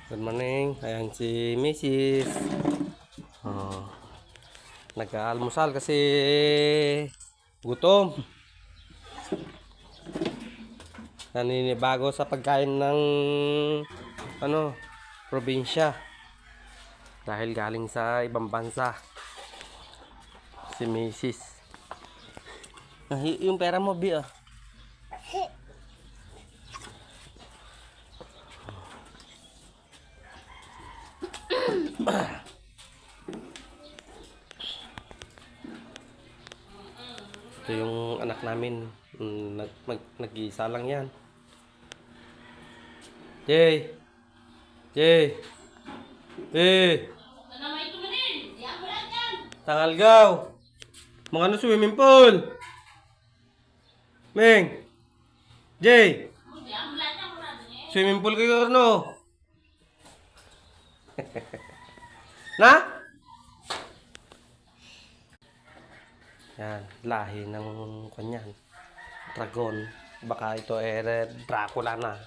Good morning. Ayan si Mrs. Oh, nag-aalmusal kasi gutom. Naninibago sa pagkain ng probinsya. Dahil galing sa ibang bansa. Si Mrs. Yung pera mo, Bi, ah. Ito yung anak namin. Nag-iisa lang yan. Jay! Jay! Eh! Tangalgaw! Mga ano swimming pool! Meng! Jay! Swimming pool kayo no? Na? Yan, lahi ng kanyan. Dragon. Baka ito Dracula na.